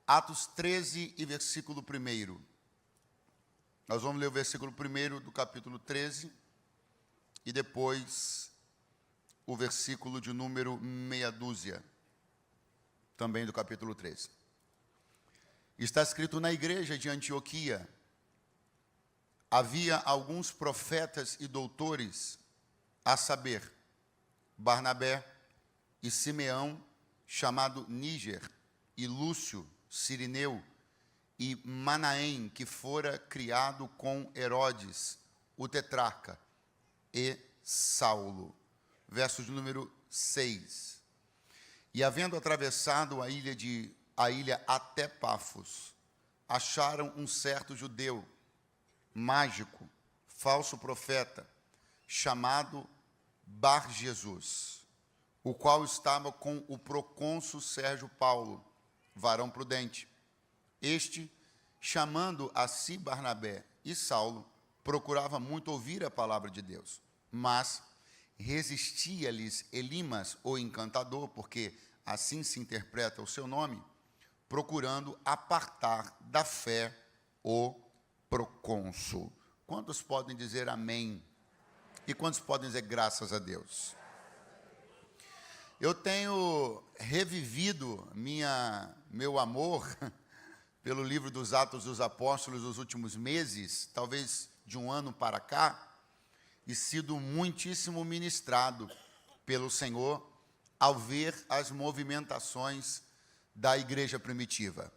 Atos 13 e versículo 1. Nós vamos ler o versículo 1 do capítulo 13 e depois o versículo de número meia dúzia, também do capítulo 13. Está escrito: na igreja de Antioquia havia alguns profetas e doutores, a saber, Barnabé e Simeão, chamado Níger, e Lúcio, Cirineu, e Manaém, que fora criado com Herodes, o tetrarca, e Saulo. Verso de número 6. E havendo atravessado a ilha até Pafos, acharam um certo judeu, mágico, falso profeta, chamado Bar-Jesus, o qual estava com o procônsul Sérgio Paulo, varão prudente. Este, chamando a si Barnabé e Saulo, procurava muito ouvir a palavra de Deus, mas resistia-lhes Elimas, o encantador, porque assim se interpreta o seu nome, procurando apartar da fé o procônsul. Quantos podem dizer amém? E quantos podem dizer graças a Deus? Eu tenho revivido meu amor pelo livro dos Atos dos Apóstolos nos últimos meses, talvez de um ano para cá, e sido muitíssimo ministrado pelo Senhor ao ver as movimentações da igreja primitiva.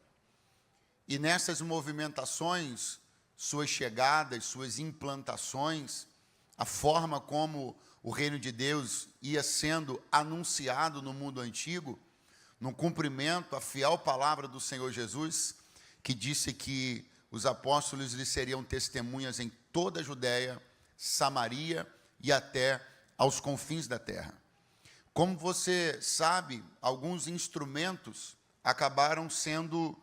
E nessas movimentações, suas chegadas, suas implantações, a forma como o reino de Deus ia sendo anunciado no mundo antigo, no cumprimento à fiel palavra do Senhor Jesus, que disse que os apóstolos lhe seriam testemunhas em toda a Judéia, Samaria e até aos confins da terra. Como você sabe, alguns instrumentos acabaram sendo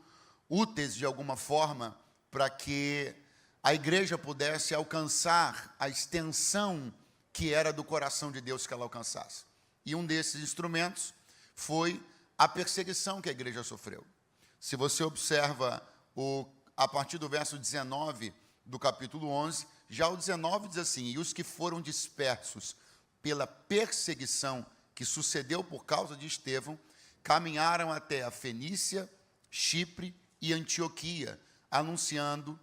úteis de alguma forma para que a igreja pudesse alcançar a extensão que era do coração de Deus que ela alcançasse. E um desses instrumentos foi a perseguição que a igreja sofreu. Se você observa a partir do verso 19 do capítulo 11, já o 19 diz assim: e os que foram dispersos pela perseguição que sucedeu por causa de Estevão, caminharam até a Fenícia, Chipre e Antioquia, anunciando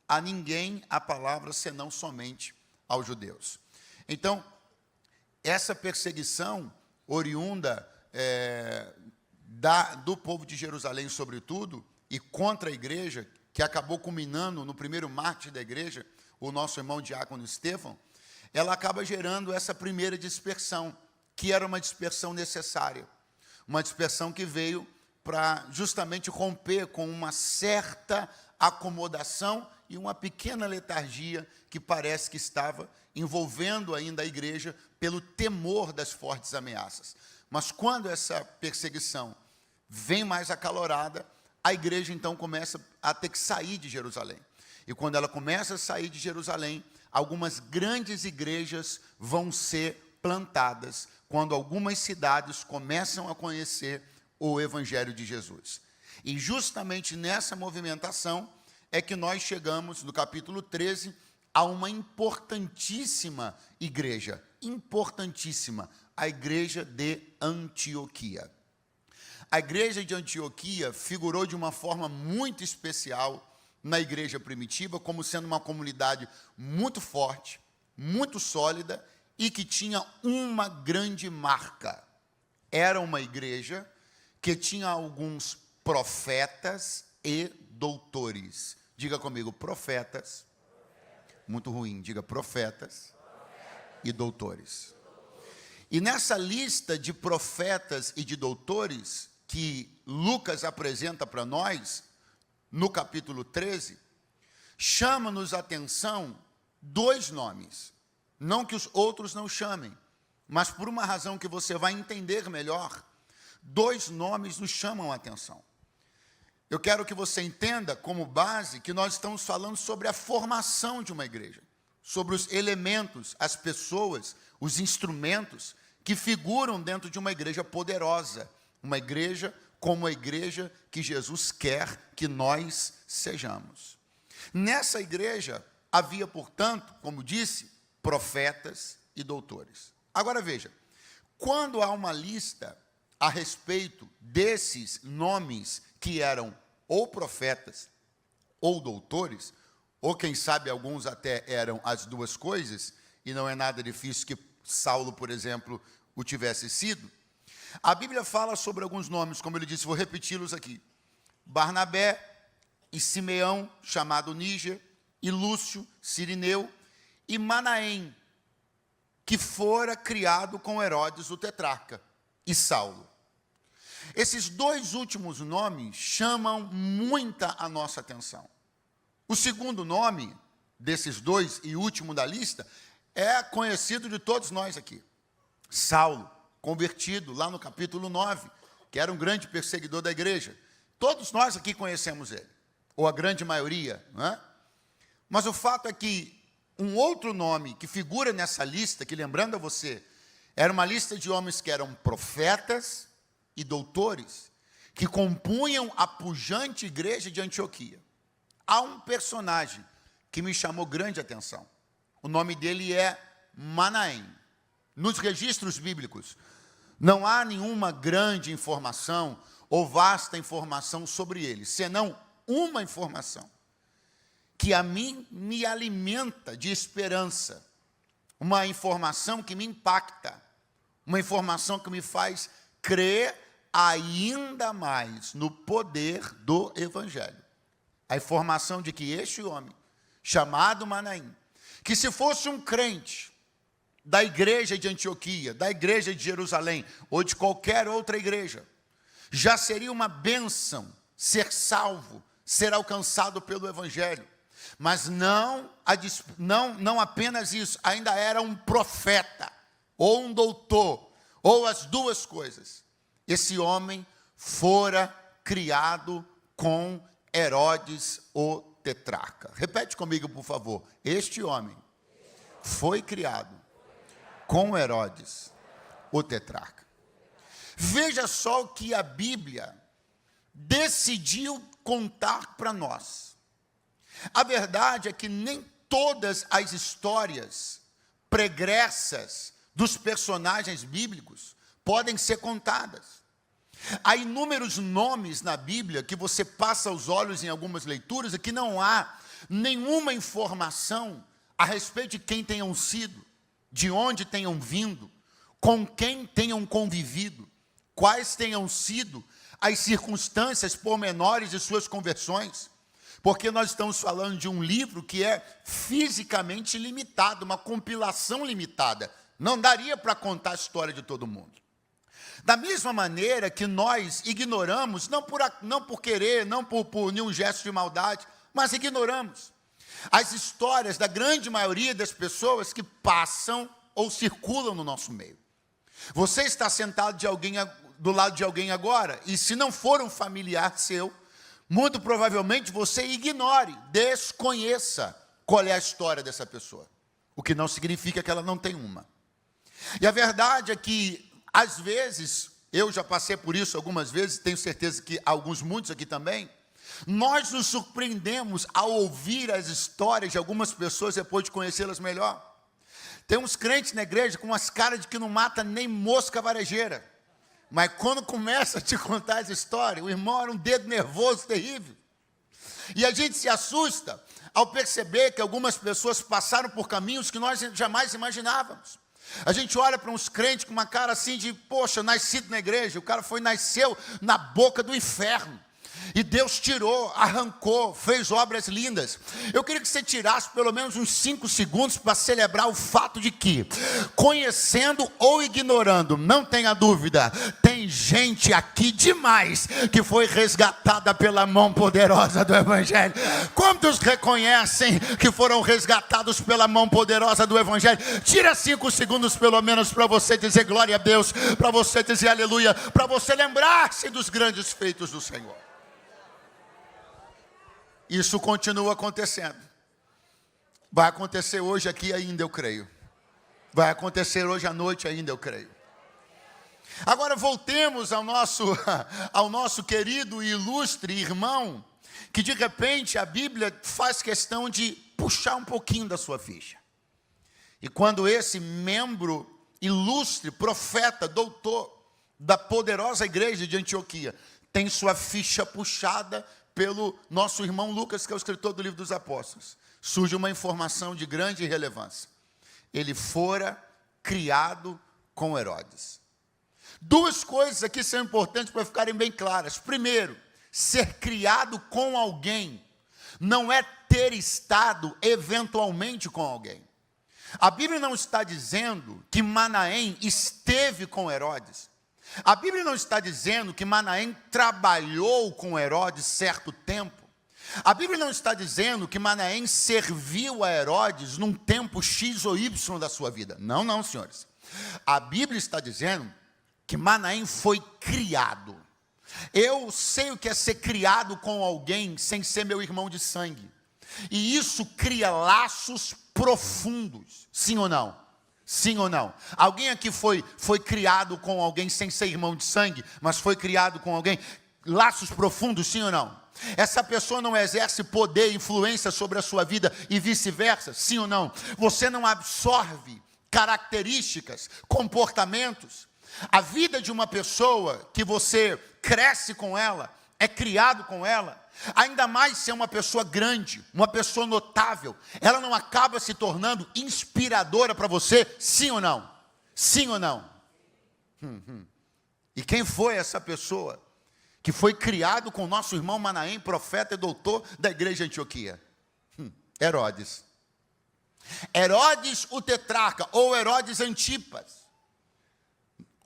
a ninguém a palavra, senão somente aos judeus. Então, essa perseguição oriunda do povo de Jerusalém, sobretudo, e contra a igreja, que acabou culminando no primeiro mártir da igreja, o nosso irmão diácono Estevão, ela acaba gerando essa primeira dispersão, que era uma dispersão necessária, uma dispersão que veio para justamente romper com uma certa acomodação e uma pequena letargia que parece que estava envolvendo ainda a igreja pelo temor das fortes ameaças. Mas quando essa perseguição vem mais acalorada, a igreja então começa a ter que sair de Jerusalém. E quando ela começa a sair de Jerusalém, algumas grandes igrejas vão ser plantadas, quando algumas cidades começam a conhecer o Evangelho de Jesus. E justamente nessa movimentação é que nós chegamos, no capítulo 13, a uma importantíssima igreja, importantíssima, a igreja de Antioquia. A igreja de Antioquia figurou de uma forma muito especial na igreja primitiva, como sendo uma comunidade muito forte, muito sólida e que tinha uma grande marca. Era uma igreja que tinha alguns profetas e doutores. Diga comigo, profetas. Muito ruim, diga profetas e doutores. E nessa lista de profetas e de doutores que Lucas apresenta para nós, no capítulo 13, chama-nos a atenção dois nomes. Não que os outros não chamem, mas por uma razão que você vai entender melhor, dois nomes nos chamam a atenção. Eu quero que você entenda, como base, que nós estamos falando sobre a formação de uma igreja, sobre os elementos, as pessoas, os instrumentos que figuram dentro de uma igreja poderosa, uma igreja como a igreja que Jesus quer que nós sejamos. Nessa igreja havia, portanto, como disse, profetas e doutores. Agora veja, quando há uma lista a respeito desses nomes que eram ou profetas ou doutores, ou quem sabe alguns até eram as duas coisas, e não é nada difícil que Saulo, por exemplo, o tivesse sido, a Bíblia fala sobre alguns nomes, como ele disse, vou repeti-los aqui. Barnabé e Simeão, chamado Níger, e Lúcio, Cirineu, e Manaém, que fora criado com Herodes o tetrarca, e Saulo. Esses dois últimos nomes chamam muita a nossa atenção. O segundo nome desses dois e último da lista é conhecido de todos nós aqui. Saulo, convertido lá no capítulo 9, que era um grande perseguidor da igreja. Todos nós aqui conhecemos ele, ou a grande maioria, não é? Mas o fato é que um outro nome que figura nessa lista, que lembrando a você, era uma lista de homens que eram profetas e doutores, que compunham a pujante igreja de Antioquia. Há um personagem que me chamou grande atenção. O nome dele é Manaém. Nos registros bíblicos, não há nenhuma grande informação ou vasta informação sobre ele, senão uma informação, que a mim me alimenta de esperança, uma informação que me impacta, uma informação que me faz crer ainda mais no poder do Evangelho. A informação de que este homem, chamado Manaém, que se fosse um crente da igreja de Antioquia, da igreja de Jerusalém, ou de qualquer outra igreja, já seria uma bênção ser salvo, ser alcançado pelo Evangelho. Mas não apenas isso, ainda era um profeta, ou um doutor, ou as duas coisas. Esse homem fora criado com Herodes o tetrarca. Repete comigo, por favor. Este homem foi criado com Herodes o tetrarca. Veja só o que a Bíblia decidiu contar para nós. A verdade é que nem todas as histórias pregressas dos personagens bíblicos podem ser contadas. Há inúmeros nomes na Bíblia que você passa os olhos em algumas leituras e que não há nenhuma informação a respeito de quem tenham sido, de onde tenham vindo, com quem tenham convivido, quais tenham sido as circunstâncias pormenores de suas conversões, porque nós estamos falando de um livro que é fisicamente limitado, uma compilação limitada. Não daria para contar a história de todo mundo. Da mesma maneira que nós ignoramos, não por querer, não por nenhum gesto de maldade, mas ignoramos as histórias da grande maioria das pessoas que passam ou circulam no nosso meio. Você está sentado do lado de alguém agora, e se não for um familiar seu, muito provavelmente você ignore, desconheça qual é a história dessa pessoa. O que não significa que ela não tem uma. E a verdade é que, às vezes, eu já passei por isso algumas vezes, tenho certeza que muitos aqui também, nós nos surpreendemos ao ouvir as histórias de algumas pessoas depois de conhecê-las melhor. Tem uns crentes na igreja com umas caras de que não mata nem mosca varejeira. Mas quando começa a te contar essa história, o irmão era um dedo nervoso terrível. E a gente se assusta ao perceber que algumas pessoas passaram por caminhos que nós jamais imaginávamos. A gente olha para uns crentes com uma cara assim de, poxa, nascido na igreja, o cara nasceu na boca do inferno. E Deus tirou, arrancou, fez obras lindas. Eu queria que você tirasse pelo menos uns 5 segundos para celebrar o fato de que, conhecendo ou ignorando, não tenha dúvida, tem gente aqui demais que foi resgatada pela mão poderosa do Evangelho. Quantos reconhecem que foram resgatados pela mão poderosa do Evangelho? Tira 5 segundos pelo menos para você dizer glória a Deus, para você dizer aleluia, para você lembrar-se dos grandes feitos do Senhor. Isso continua acontecendo. Vai acontecer hoje aqui ainda, eu creio. Vai acontecer hoje à noite ainda, eu creio. Agora voltemos ao nosso querido e ilustre irmão, que de repente a Bíblia faz questão de puxar um pouquinho da sua ficha. E quando esse membro ilustre, profeta, doutor da poderosa igreja de Antioquia, tem sua ficha puxada pelo nosso irmão Lucas, que é o escritor do livro dos Apóstolos, surge uma informação de grande relevância. Ele fora criado com Herodes. Duas coisas aqui são importantes para ficarem bem claras. Primeiro, ser criado com alguém não é ter estado eventualmente com alguém. A Bíblia não está dizendo que Manaém esteve com Herodes. A Bíblia não está dizendo que Manaém trabalhou com Herodes certo tempo. A Bíblia não está dizendo que Manaém serviu a Herodes num tempo X ou Y da sua vida. Não, não, senhores. A Bíblia está dizendo que Manaém foi criado. Eu sei o que é ser criado com alguém sem ser meu irmão de sangue. E isso cria laços profundos. Sim ou não? Sim ou não? Alguém aqui foi criado com alguém sem ser irmão de sangue, mas foi criado com alguém, laços profundos, sim ou não? Essa pessoa não exerce poder, influência sobre a sua vida e vice-versa, sim ou não? Você não absorve características, comportamentos. A vida de uma pessoa que você cresce com ela, é criado com ela, ainda mais se é uma pessoa grande, uma pessoa notável, ela não acaba se tornando inspiradora para você, sim ou não? Sim ou não? E quem foi essa pessoa que foi criado com o nosso irmão Manaém, profeta e doutor da igreja de Antioquia? Herodes. Herodes o tetrarca, ou Herodes Antipas.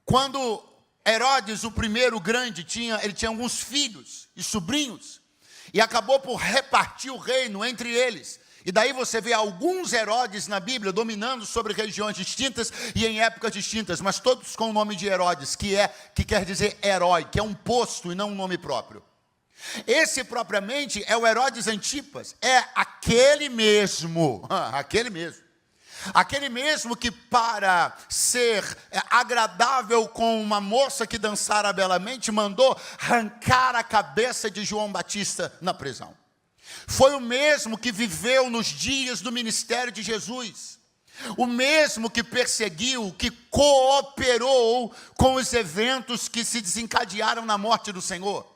Quando Herodes, o primeiro grande, ele tinha alguns filhos e sobrinhos, e acabou por repartir o reino entre eles. E daí você vê alguns Herodes na Bíblia dominando sobre regiões distintas e em épocas distintas, mas todos com o nome de Herodes, que quer dizer herói, que é um posto e não um nome próprio. Esse propriamente é o Herodes Antipas, é aquele mesmo que para ser agradável com uma moça que dançara belamente, mandou arrancar a cabeça de João Batista na prisão. Foi o mesmo que viveu nos dias do ministério de Jesus. O mesmo que perseguiu, que cooperou com os eventos que se desencadearam na morte do Senhor.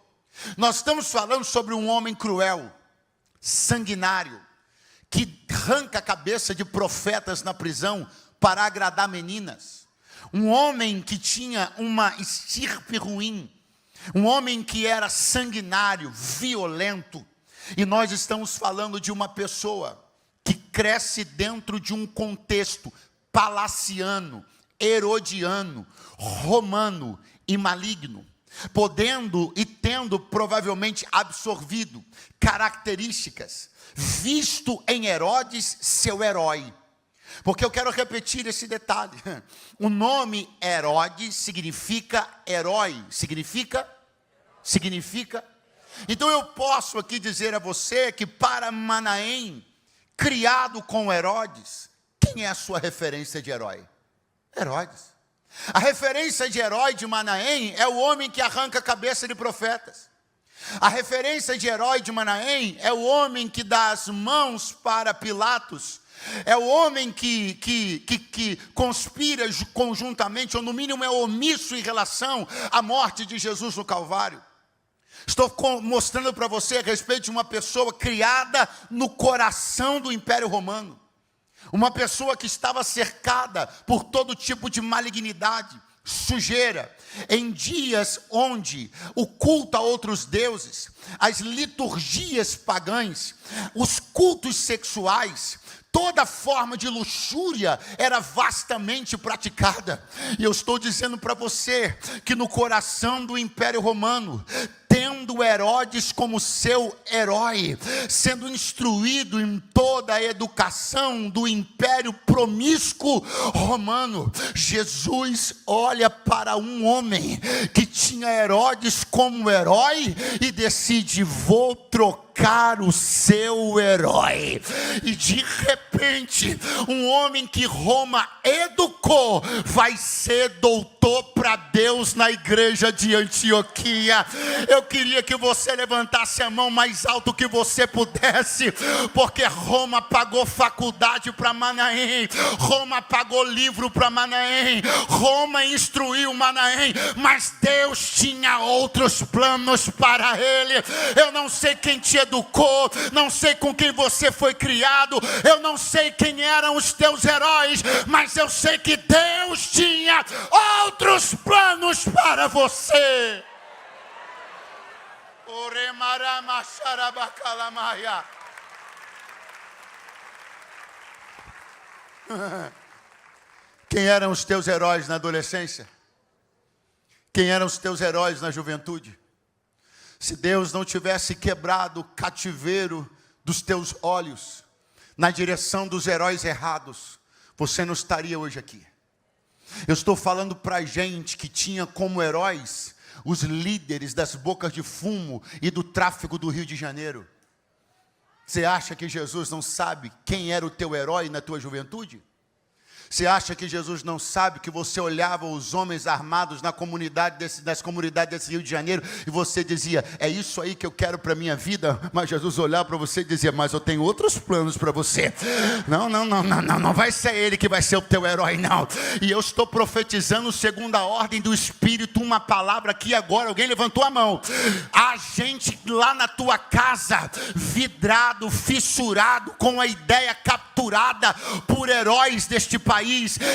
Nós estamos falando sobre um homem cruel, sanguinário, que arranca a cabeça de profetas na prisão para agradar meninas. Um homem que tinha uma estirpe ruim. Um homem que era sanguinário, violento. E nós estamos falando de uma pessoa que cresce dentro de um contexto palaciano, herodiano, romano e maligno, podendo e tendo provavelmente absorvido características, visto em Herodes seu herói. Porque eu quero repetir esse detalhe. O nome Herodes significa herói, significa. Então eu posso aqui dizer a você que para Manaém, criado com Herodes, quem é a sua referência de herói? Herodes. A referência de herói de Manaém é o homem que arranca a cabeça de profetas. A referência de herói de Manaém é o homem que dá as mãos para Pilatos. É o homem que conspira conjuntamente, ou no mínimo é omisso em relação à morte de Jesus no Calvário. Estou mostrando para você a respeito de uma pessoa criada no coração do Império Romano. Uma pessoa que estava cercada por todo tipo de malignidade, sujeira, em dias onde o culto a outros deuses, as liturgias pagãs, os cultos sexuais, toda forma de luxúria era vastamente praticada. E eu estou dizendo para você que no coração do Império Romano, tendo Herodes como seu herói, sendo instruído em toda a educação do império promíscuo romano, Jesus olha para um homem que tinha Herodes como herói e decide: vou trocar educar o seu herói. E de repente, um homem que Roma educou vai ser doutor para Deus na igreja de Antioquia. Eu queria que você levantasse a mão mais alto que você pudesse, porque Roma pagou faculdade para Manaém, Roma pagou livro para Manaém, Roma instruiu Manaém, mas Deus tinha outros planos para ele. Eu não sei quem te educou, não sei com quem você foi criado, eu não sei quem eram os teus heróis, mas eu sei que Deus tinha outros planos para você. Quem eram os teus heróis na adolescência? Quem eram os teus heróis na juventude? Se Deus não tivesse quebrado o cativeiro dos teus olhos na direção dos heróis errados, você não estaria hoje aqui. Eu estou falando para gente que tinha como heróis os líderes das bocas de fumo e do tráfico do Rio de Janeiro. Você acha que Jesus não sabe quem era o teu herói na tua juventude? Você acha que Jesus não sabe que você olhava os homens armados nas comunidades desse Rio de Janeiro e você dizia, é isso aí que eu quero para a minha vida? Mas Jesus olhava para você e dizia, mas eu tenho outros planos para você. Não vai ser ele que vai ser o teu herói, não. E eu estou profetizando segundo a ordem do Espírito, uma palavra aqui agora. Alguém levantou a mão. Há gente lá na tua casa, vidrado, fissurado, com a ideia capturada por heróis deste país,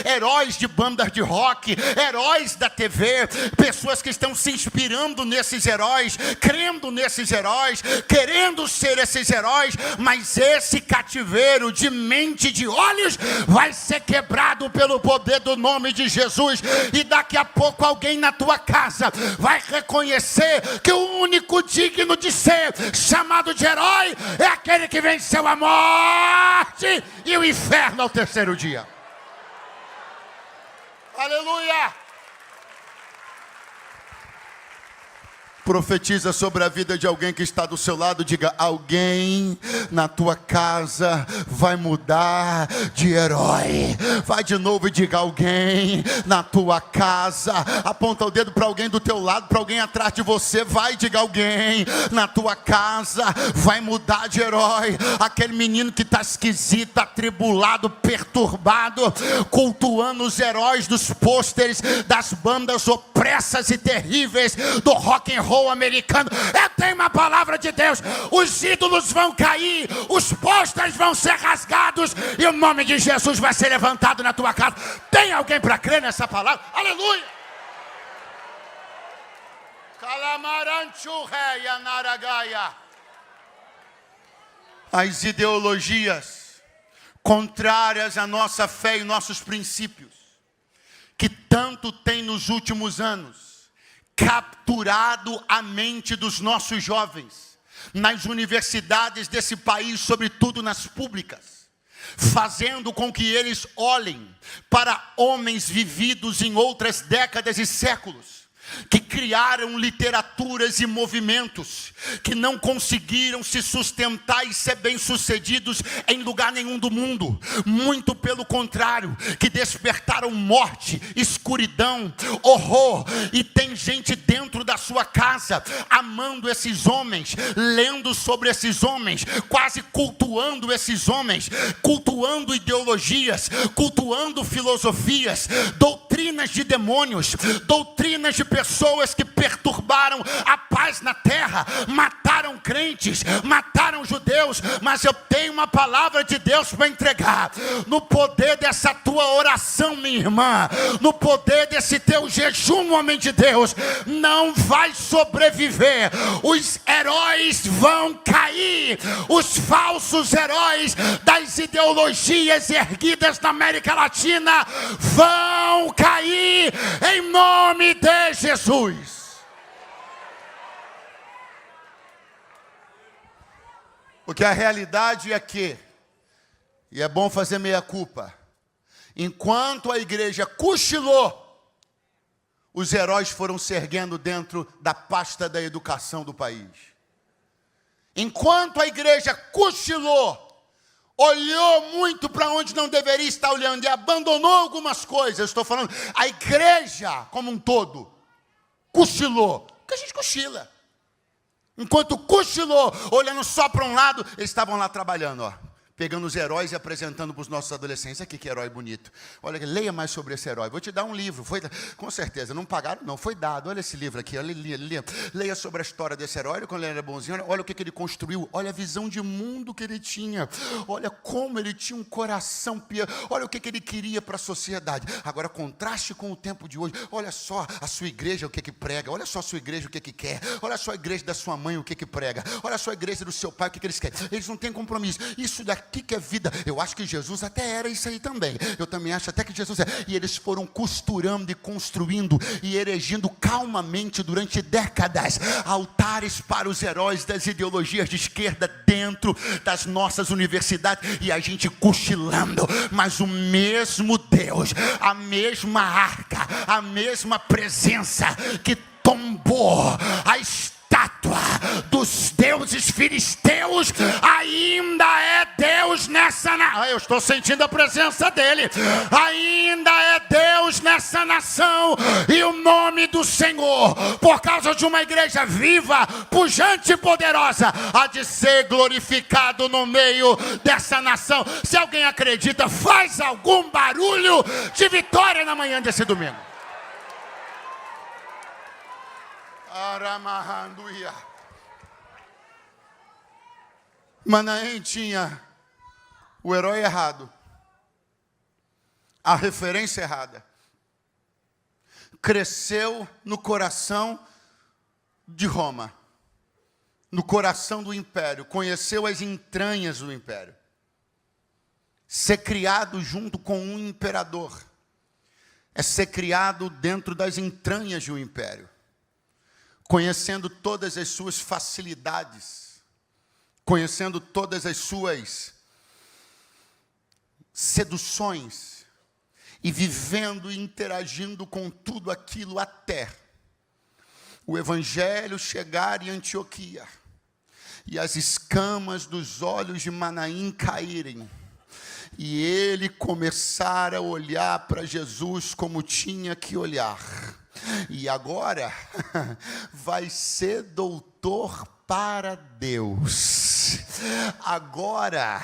heróis de bandas de rock, heróis da TV, pessoas que estão se inspirando nesses heróis, crendo nesses heróis, querendo ser esses heróis, mas esse cativeiro de mente e de olhos vai ser quebrado pelo poder do nome de Jesus, e daqui a pouco alguém na tua casa vai reconhecer que o único digno de ser chamado de herói é aquele que venceu a morte e o inferno ao terceiro dia. Aleluia! Profetiza sobre a vida de alguém que está do seu lado. Diga, alguém na tua casa vai mudar de herói. Vai de novo e diga, alguém na tua casa. Aponta o dedo para alguém do teu lado, para alguém atrás de você. Vai, diga, alguém na tua casa vai mudar de herói. Aquele menino que está esquisito, atribulado, perturbado, cultuando os heróis dos pôsteres das bandas opressas e terríveis do rock and roll americano. Eu tenho uma palavra de Deus. Os ídolos vão cair, os pôsteres vão ser rasgados e o nome de Jesus vai ser levantado na tua casa. Tem alguém para crer nessa palavra? Aleluia! As ideologias contrárias à nossa fé e nossos princípios, que tanto tem nos últimos anos capturado a mente dos nossos jovens, nas universidades desse país, sobretudo nas públicas, fazendo com que eles olhem para homens vividos em outras décadas e séculos, que criaram literaturas e movimentos, que não conseguiram se sustentar e ser bem-sucedidos em lugar nenhum do mundo. Muito pelo contrário, que despertaram morte, escuridão, horror. E tem gente dentro da sua casa amando esses homens, lendo sobre esses homens, quase cultuando esses homens, cultuando ideologias, cultuando filosofias, doutrinas de demônios, doutrinas de pessoas que perturbaram a paz na terra, mataram crentes, mataram judeus. Mas eu tenho uma palavra de Deus para entregar. No poder dessa tua oração, minha irmã, no poder desse teu jejum, homem de Deus, não vai sobreviver. Os heróis vão cair, os falsos heróis das ideologias erguidas na América Latina vão cair em nome de Jesus. Porque a realidade é que, e é bom fazer meia-culpa, enquanto a igreja cochilou, os heróis foram se erguendo dentro da pasta da educação do país. enquanto a igreja cochilou, olhou muito para onde não deveria estar olhando e abandonou algumas coisas, eu estou falando, a igreja como um todo cochilou, porque a gente cochila. Enquanto cochilou, olhando só para um lado, eles estavam lá trabalhando, ó, pegando os heróis e apresentando para os nossos adolescentes. Aqui que herói bonito. Olha, leia mais sobre esse herói. Vou te dar um livro. Com certeza, não pagaram, não. Foi dado. Olha esse livro aqui. Olha, leia sobre a história desse herói. Olha quando ele era bonzinho. Olha o que ele construiu. Olha a visão de mundo que ele tinha. Olha como ele tinha um coração piedoso. Olha o que ele queria para a sociedade. Agora, contraste com o tempo de hoje. Olha só a sua igreja, o que prega. Olha só a sua igreja, o que quer. Olha só a igreja da sua mãe, o que prega. Olha só a igreja do seu pai, o que eles querem. Eles não têm compromisso. Isso daqui que é vida. Eu acho que Jesus até era isso aí também. Eu também acho até que Jesus era. E eles foram costurando e construindo e erigindo calmamente durante décadas altares para os heróis das ideologias de esquerda dentro das nossas universidades, e a gente cochilando, mas o mesmo Deus, a mesma arca, a mesma presença que tombou a estátua dos deuses filisteus, ainda é Deus nessa nação. Eu estou sentindo a presença dele. Ainda é Deus nessa nação, e o nome do Senhor, por causa de uma igreja viva, pujante e poderosa, há de ser glorificado no meio dessa nação. Se alguém acredita, faz algum barulho de vitória na manhã desse domingo. Manaém tinha o herói errado, a referência errada. Cresceu no coração de Roma, no coração do império, conheceu as entranhas do império. Ser criado junto com um imperador é ser criado dentro das entranhas de um império, conhecendo todas as suas facilidades, conhecendo todas as suas seduções, e vivendo e interagindo com tudo aquilo até o evangelho chegar em Antioquia e as escamas dos olhos de Manaém caírem, e ele começar a olhar para Jesus como tinha que olhar. E agora vai ser doutor para Deus. Agora,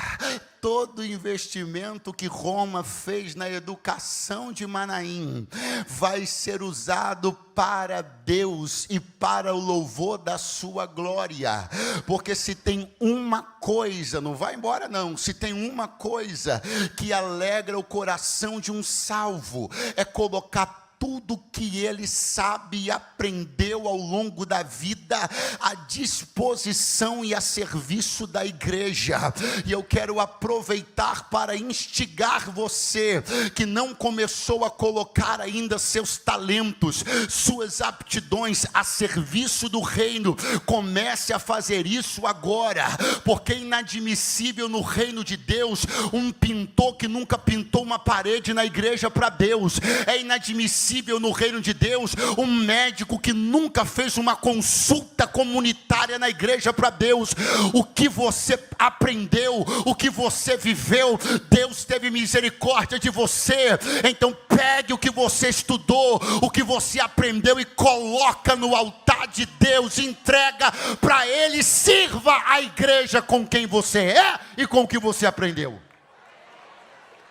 todo o investimento que Roma fez na educação de Manaém vai ser usado para Deus e para o louvor da sua glória. Porque se tem uma coisa, não vai embora não, se tem uma coisa que alegra o coração de um salvo, é colocar tudo que ele sabe e aprendeu ao longo da vida à disposição e a serviço da igreja. E eu quero aproveitar para instigar você que não começou a colocar ainda seus talentos, suas aptidões a serviço do reino. Comece a fazer isso agora, porque é inadmissível no reino de Deus um pintor que nunca pintou uma parede na igreja para Deus. É inadmissível no reino de Deus um médico que nunca fez uma consulta comunitária na igreja para Deus. O que você aprendeu, o que você viveu, Deus teve misericórdia de você. Então pegue o que você estudou, o que você aprendeu, e coloca no altar de Deus, entrega para Ele, sirva a igreja com quem você é e com o que você aprendeu.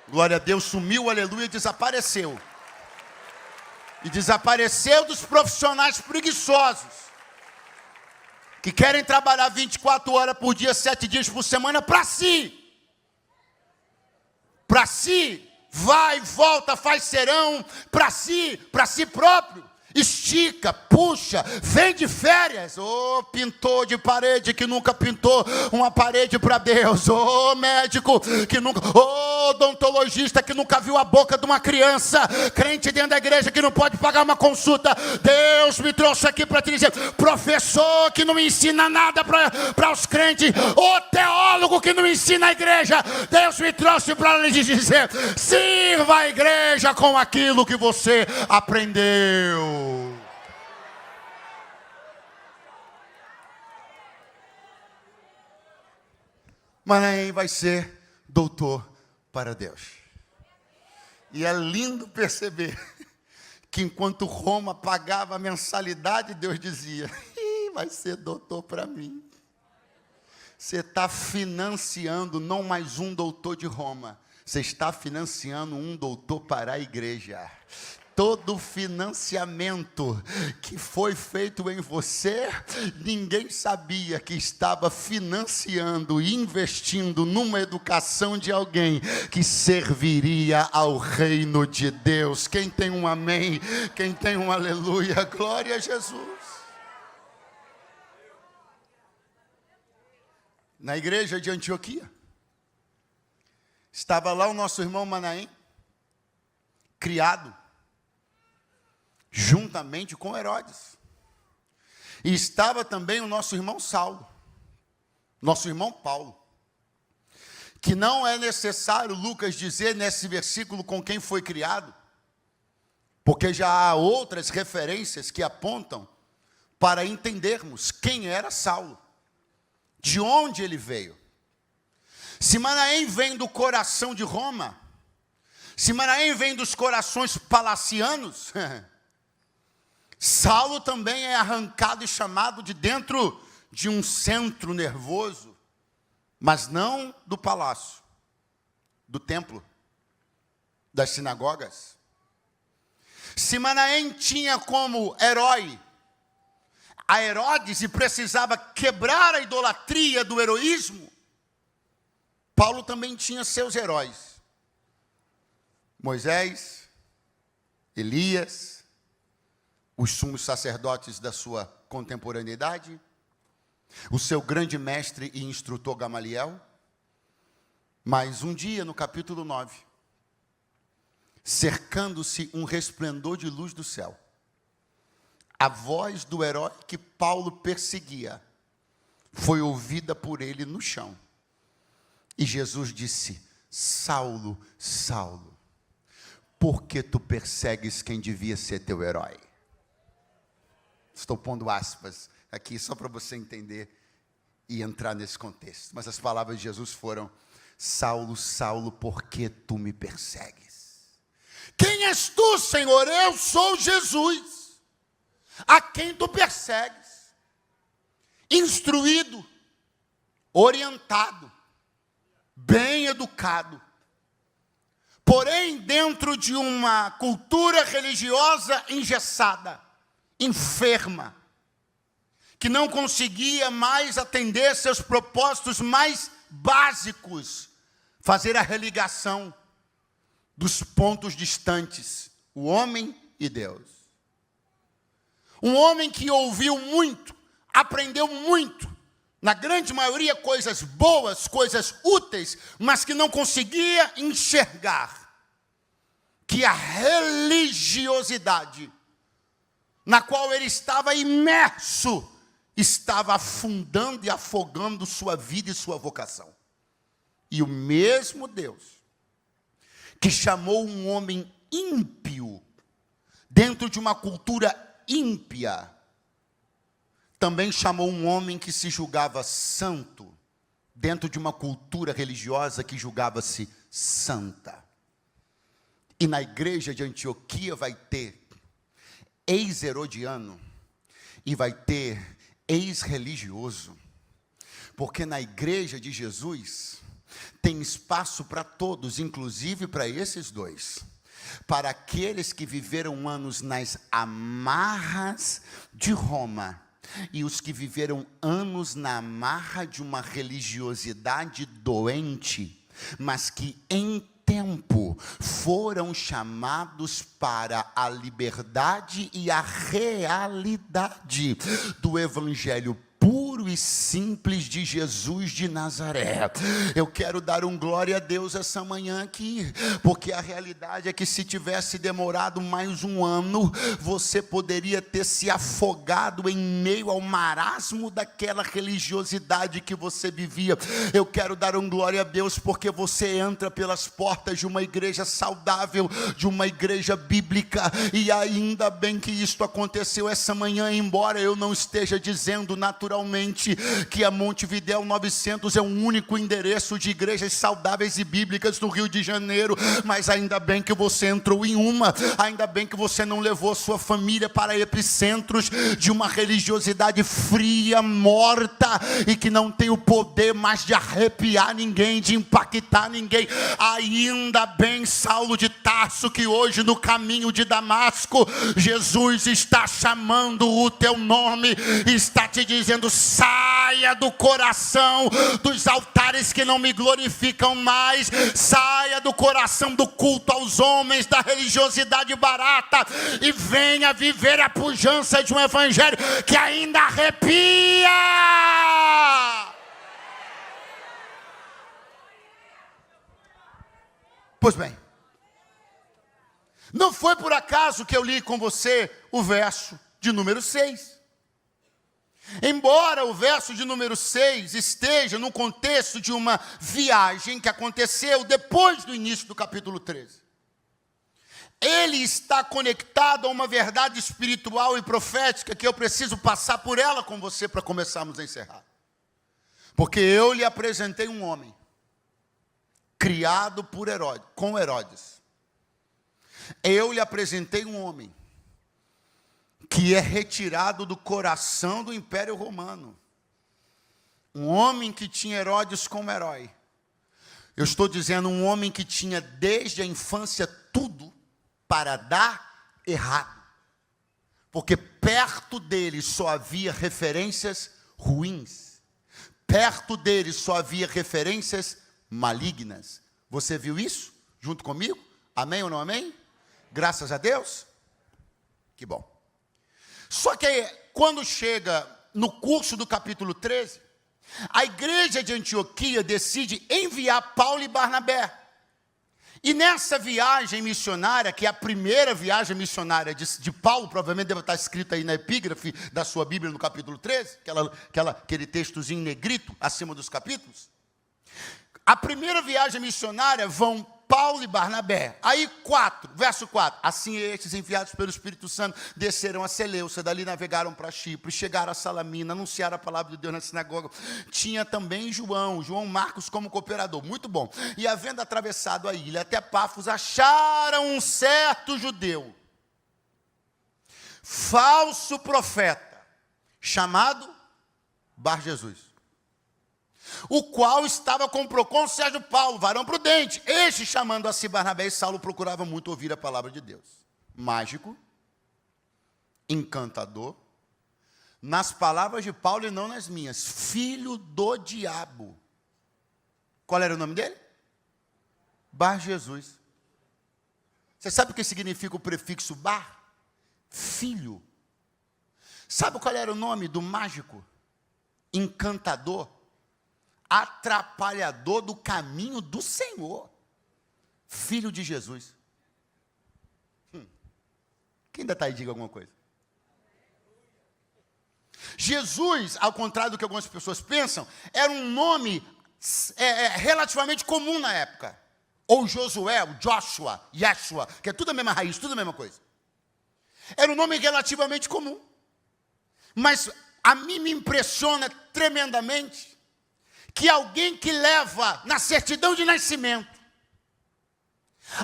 Glória a Deus. Sumiu, aleluia, desapareceu. E desapareceu dos profissionais preguiçosos, que querem trabalhar 24 horas por dia, 7 dias por semana, para si. Para si. Vai, volta, faz serão, para si próprio. Estica, puxa, vem de férias. Pintor de parede que nunca pintou uma parede para Deus. Médico que nunca, odontologista que nunca viu a boca de uma criança. Crente dentro da igreja que não pode pagar uma consulta. Deus me trouxe aqui para te dizer. Professor que não ensina nada para os crentes. Teólogo que não ensina a igreja. Deus me trouxe para lhe dizer: sirva a igreja com aquilo que você aprendeu. Manaém vai ser doutor para Deus. E é lindo perceber que enquanto Roma pagava a mensalidade, Deus dizia, vai ser doutor para mim. Você está financiando não mais um doutor de Roma, você está financiando um doutor para a igreja. Todo financiamento que foi feito em você, ninguém sabia que estava financiando e investindo numa educação de alguém que serviria ao reino de Deus. Quem tem um amém? Quem tem um aleluia? Glória a Jesus. Na igreja de Antioquia, estava lá o nosso irmão Manaém, criado juntamente com Herodes. E estava também o nosso irmão Saulo, nosso irmão Paulo, que não é necessário Lucas dizer nesse versículo com quem foi criado, porque já há outras referências que apontam para entendermos quem era Saulo, de onde ele veio. Se Manaém vem do coração de Roma, se Manaém vem dos corações palacianos, Saulo também é arrancado e chamado de dentro de um centro nervoso, mas não do palácio, do templo, das sinagogas. Se Manaém tinha como herói a Herodes e precisava quebrar a idolatria do heroísmo, Paulo também tinha seus heróis. Moisés, Elias, os sumos sacerdotes da sua contemporaneidade, o seu grande mestre e instrutor Gamaliel. Mas um dia, no capítulo 9, cercando-se um resplendor de luz do céu, a voz do herói que Paulo perseguia foi ouvida por ele no chão. E Jesus disse, Saulo, Saulo, por que tu persegues quem devia ser teu herói? Estou pondo aspas aqui só para você entender e entrar nesse contexto. Mas as palavras de Jesus foram, Saulo, Saulo, por que tu me persegues? Quem és tu, Senhor? Eu sou Jesus, a quem tu persegues. Instruído, orientado, bem educado, porém dentro de uma cultura religiosa engessada, enferma, que não conseguia mais atender seus propósitos mais básicos, fazer a religação dos pontos distantes, o homem e Deus. Um homem que ouviu muito, aprendeu muito, na grande maioria coisas boas, coisas úteis, mas que não conseguia enxergar que a religiosidade na qual ele estava imerso, estava afundando e afogando sua vida e sua vocação. E o mesmo Deus, que chamou um homem ímpio, dentro de uma cultura ímpia, também chamou um homem que se julgava santo, dentro de uma cultura religiosa que julgava-se santa. E na igreja de Antioquia vai ter ex-herodiano e vai ter ex-religioso, porque na igreja de Jesus tem espaço para todos, inclusive para esses dois, para aqueles que viveram anos nas amarras de Roma e os que viveram anos na amarra de uma religiosidade doente, mas que em tempo foram chamados para a liberdade e a realidade do evangelho puro e simples de Jesus de Nazaré. Eu quero dar um glória a Deus essa manhã aqui, porque a realidade é que se tivesse demorado mais um ano, você poderia ter se afogado em meio ao marasmo daquela religiosidade que você vivia. Eu quero dar um glória a Deus, porque você entra pelas portas de uma igreja saudável, de uma igreja bíblica, e ainda bem que isto aconteceu essa manhã, embora eu não esteja dizendo naturalmente crente que a Montevidéu 900 é o único endereço de igrejas saudáveis e bíblicas no Rio de Janeiro, mas ainda bem que você entrou em uma, ainda bem que você não levou sua família para epicentros de uma religiosidade fria, morta, e que não tem o poder mais de arrepiar ninguém, de impactar ninguém. Ainda bem, Saulo de Tarso, que hoje no caminho de Damasco, Jesus está chamando o teu nome, está te dizendo: saia do coração dos altares que não me glorificam mais, saia do coração do culto aos homens, da religiosidade barata, e venha viver a pujança de um evangelho que ainda arrepia. Pois bem, não foi por acaso que eu li com você o verso de número 6. Embora o verso de número 6 esteja no contexto de uma viagem que aconteceu depois do início do capítulo 13. Ele está conectado a uma verdade espiritual e profética que eu preciso passar por ela com você para começarmos a encerrar. Porque eu lhe apresentei um homem criado por Herodes, com Herodes. Eu lhe apresentei um homem que é retirado do coração do Império Romano. Um homem que tinha Herodes como herói. Eu estou dizendo um homem que tinha desde a infância tudo para dar errado. Porque perto dele só havia referências ruins. Perto dele só havia referências malignas. Você viu isso junto comigo? Amém ou não amém? Graças a Deus. Que bom. Só que quando chega no curso do capítulo 13, a igreja de Antioquia decide enviar Paulo e Barnabé. E nessa viagem missionária, que é a primeira viagem missionária de Paulo, provavelmente deve estar escrito aí na epígrafe da sua Bíblia no capítulo 13, aquele textozinho negrito acima dos capítulos. A primeira viagem missionária vão Paulo e Barnabé. Aí verso 4. Assim estes, enviados pelo Espírito Santo, desceram a Seleucia, dali navegaram para Chipre, chegaram a Salamina, anunciaram a palavra de Deus na sinagoga. Tinha também João Marcos como cooperador. Muito bom. E havendo atravessado a ilha até Pafos, acharam um certo judeu, falso profeta, chamado Bar Jesus, o qual estava com o procônsul Sérgio Paulo, varão prudente. Este, chamando a si Barnabé e Saulo, procurava muito ouvir a palavra de Deus. Mágico, encantador, nas palavras de Paulo e não nas minhas, filho do diabo. Qual era o nome dele? Bar Jesus. Você sabe o que significa o prefixo bar? Filho. Sabe qual era o nome do mágico? Encantador. Atrapalhador do caminho do Senhor, filho de Jesus. Quem ainda está aí, diga alguma coisa. Jesus, ao contrário do que algumas pessoas pensam, era um nome relativamente comum na época. Ou Josué, o Joshua, Yeshua, que é tudo a mesma raiz, tudo a mesma coisa. Era um nome relativamente comum. Mas a mim me impressiona tremendamente que alguém que leva na certidão de nascimento,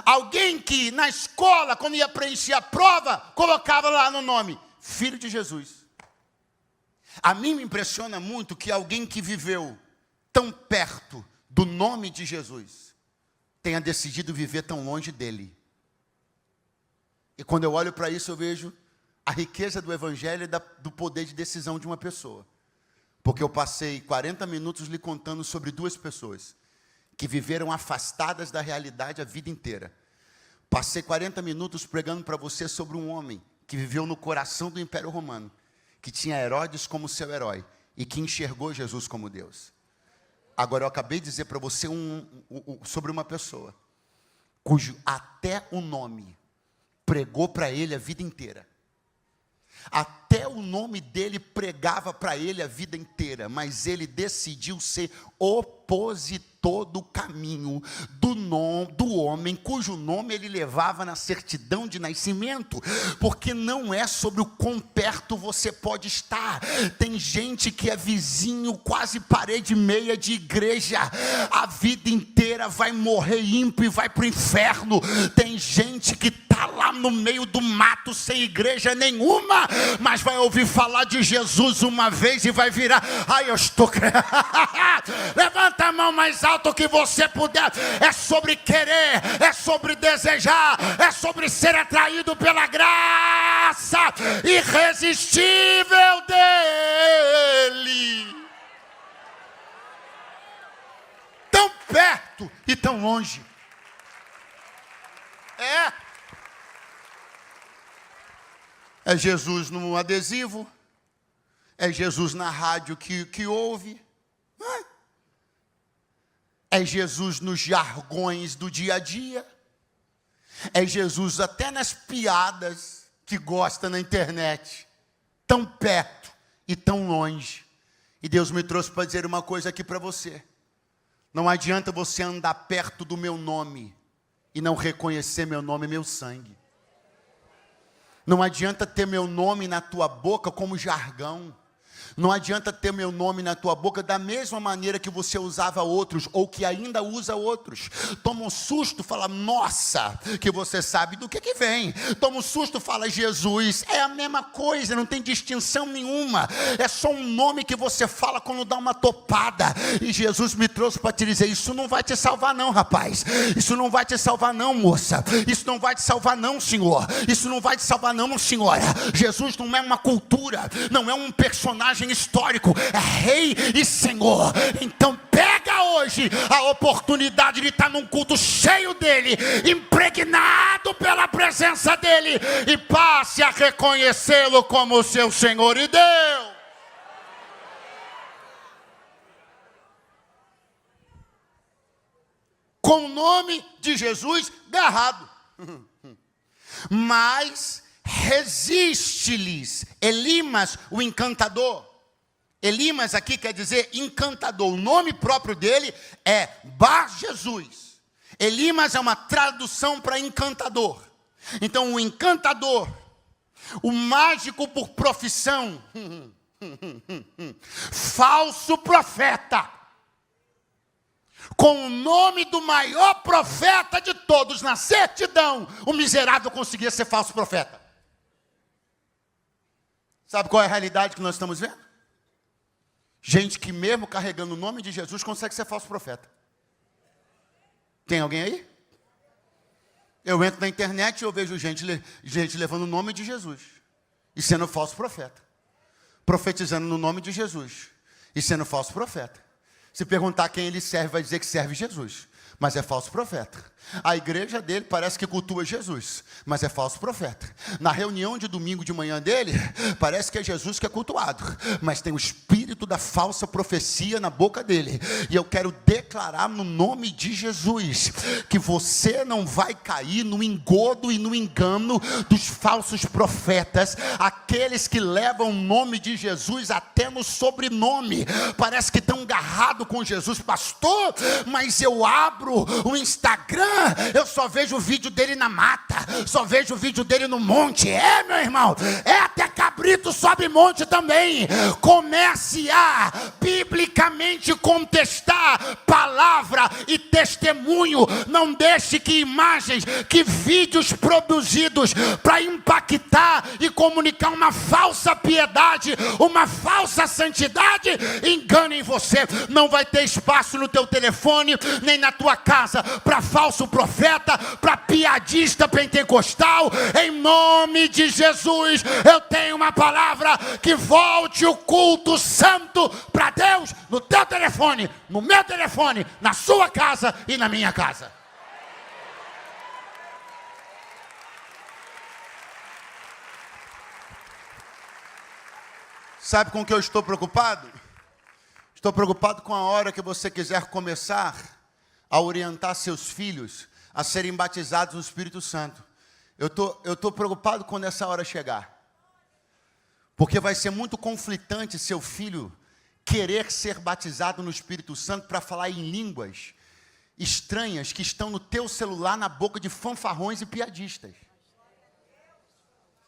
alguém que na escola, quando ia preencher a prova, colocava lá no nome, filho de Jesus. A mim me impressiona muito que alguém que viveu tão perto do nome de Jesus, tenha decidido viver tão longe dele. E quando eu olho para isso, eu vejo a riqueza do evangelho e do poder de decisão de uma pessoa. Porque eu passei 40 minutos lhe contando sobre duas pessoas que viveram afastadas da realidade a vida inteira. Passei 40 minutos pregando para você sobre um homem que viveu no coração do Império Romano, que tinha Herodes como seu herói e que enxergou Jesus como Deus. Agora eu acabei de dizer para você sobre uma pessoa cujo até o nome pregou para ele a vida inteira. Até o nome dele pregava para ele a vida inteira, mas ele decidiu ser opositor todo o caminho do homem cujo nome ele levava na certidão de nascimento, porque não é sobre o quão perto você pode estar. Tem gente que é vizinho, quase parede meia de igreja, a vida inteira vai morrer ímpio e vai para o inferno. Tem gente que está lá no meio do mato, sem igreja nenhuma, mas vai ouvir falar de Jesus uma vez e vai virar, ai, eu estou crendo. Levanta a mão mais alto que você puder. É sobre querer, é sobre desejar, é sobre ser atraído pela graça irresistível dele. Tão perto e tão longe. É Jesus no adesivo, é Jesus na rádio que ouve, é Jesus nos jargões do dia a dia, é Jesus até nas piadas que gosta na internet, tão perto e tão longe. E Deus me trouxe para dizer uma coisa aqui para você: não adianta você andar perto do meu nome e não reconhecer meu nome e meu sangue. Não adianta ter meu nome na tua boca como jargão. Não adianta ter meu nome na tua boca da mesma maneira que você usava outros, ou que ainda usa outros. Toma um susto, fala, nossa, que você sabe do que vem. Toma um susto, fala, Jesus. É a mesma coisa, não tem distinção nenhuma. É só um nome que você fala quando dá uma topada. E Jesus me trouxe para te dizer, isso não vai te salvar não, rapaz. Isso não vai te salvar não, moça. Isso não vai te salvar não, senhor. Isso não vai te salvar não, senhora. Jesus não é uma cultura, não é um personagem histórico, é Rei e Senhor. Então pega hoje a oportunidade de estar num culto cheio dele, impregnado pela presença dele, e passe a reconhecê-lo como seu Senhor e Deus. Com o nome de Jesus garrado. Mas resiste-lhes Elimas, o encantador. Elimas aqui quer dizer encantador. O nome próprio dele é Bar-Jesus. Elimas é uma tradução para encantador. Então o encantador, o mágico por profissão, falso profeta, com o nome do maior profeta de todos na certidão, o miserável conseguia ser falso profeta. Sabe qual é a realidade que nós estamos vendo? Gente que mesmo carregando o nome de Jesus consegue ser falso profeta. Tem alguém aí? Eu entro na internet e eu vejo gente levando o nome de Jesus e sendo falso profeta. Profetizando no nome de Jesus e sendo falso profeta. Se perguntar quem ele serve, vai dizer que serve Jesus, mas é falso profeta. A igreja dele parece que cultua Jesus, mas é falso profeta. Na reunião de domingo de manhã dele, parece que é Jesus que é cultuado, mas tem o espírito da falsa profecia na boca dele. E eu quero declarar no nome de Jesus, que você não vai cair no engodo e no engano dos falsos profetas, aqueles que levam o nome de Jesus até no sobrenome. Parece que estão agarrados com Jesus, pastor, mas eu abro o Instagram, eu só vejo o vídeo dele na mata, só vejo o vídeo dele no monte. É, meu irmão, é, até cabrito sobe monte também. Comece a biblicamente contestar palavra e testemunho. Não deixe que imagens, que vídeos produzidos para impactar e comunicar uma falsa piedade, uma falsa santidade, enganem você. Não vai ter espaço no teu telefone, nem na tua casa, para falso profeta, para piadista pentecostal. Em nome de Jesus, eu tenho uma palavra: que volte o culto santo para Deus no teu telefone, no meu telefone, na sua casa e na minha casa. Sabe com o que eu estou preocupado? Estou preocupado com a hora que você quiser começar a orientar seus filhos a serem batizados no Espírito Santo. Eu estou preocupado quando essa hora chegar. Porque vai ser muito conflitante seu filho querer ser batizado no Espírito Santo para falar em línguas estranhas que estão no teu celular na boca de fanfarrões e piadistas.